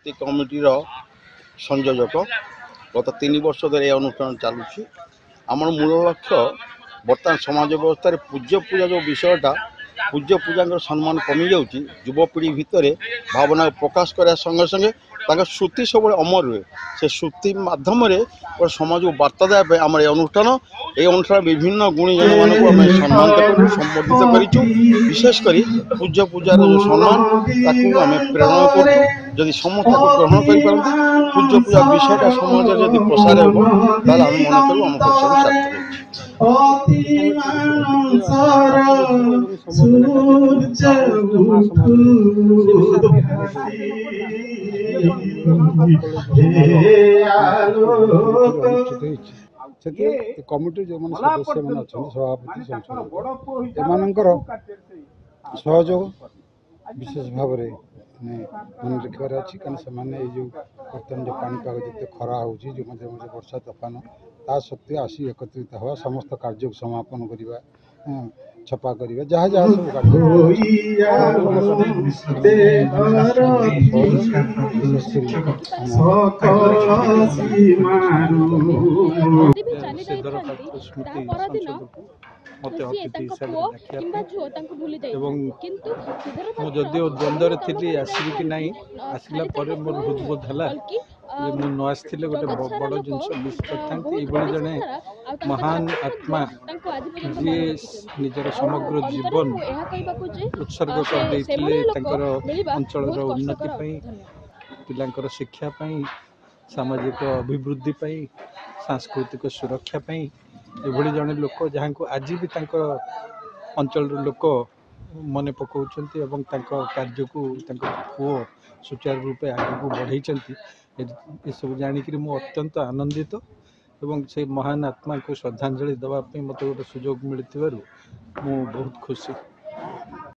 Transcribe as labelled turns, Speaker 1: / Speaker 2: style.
Speaker 1: शक्ति कमिटीर संयोजक गत 3 वर्ष धरे यह अनुष्ठान चलुची आम मूल लक्ष्य बर्तमान समाज व्यवस्था पूज्य पूजा जो विषयटा पूज्य पूजा सम्मान कमी जाऊँगी युवपीढ़ी भितर भावना प्रकाश करने संगे संगे श्रुति सब अमर हुए से श्रुति मध्यम समाज को बार्ता देवाई आम अनुष्ठान ये अनुष्ठान विभिन्न गुणी जन मानक सम्मान संबर्धित कर विशेषकर पूज्य पूजार जो सम्मान आम प्रेरणा करी समस्त ग्रहण कर पूज्य पूजा विषयटा समाज जब प्रसार होगा आम मन करूँ आम परिश्रम सार्थक
Speaker 2: कमिटी जो सदस्य मैंने अच्छा सभापति संसद एमानकर सहयोग विशेष भाव मन रखार अच्छी कारण से जो बर्तमान जो पानीपाग जिते खरा हो जो मजे मजे वर्षा तोफान ता सत्वे आसी एकत्रित हवा समस्त कार्य समापन करवा छपा करवा जहाँ जहाँ सब मत अतिथि जदिव द्वंद्व थी आसबि कि नहीं आसला मोर हृदबोध है मुझे न आसते गोटे बड़ जिन मिस कर जड़े महान आत्मा जी निजर समग्र जीवन उत्सर्ग कर अंचल उन्नति पिलांकर शिक्षापी सामाजिक अभिवृद्धि सांस्कृतिक सुरक्षापी ये जड़े लोक जहाँ को आज भी अंचल लोक मन पकाउछन्ति एवं कार्य को पुओ सुचारू रूपे आगे बढ़ई ये सब जानिक मु अत्यंत आनंदित एवं से महान आत्मा को श्रद्धांजलि देवाई मत गोटे सुजोग मिलू मु बहुत खुशी।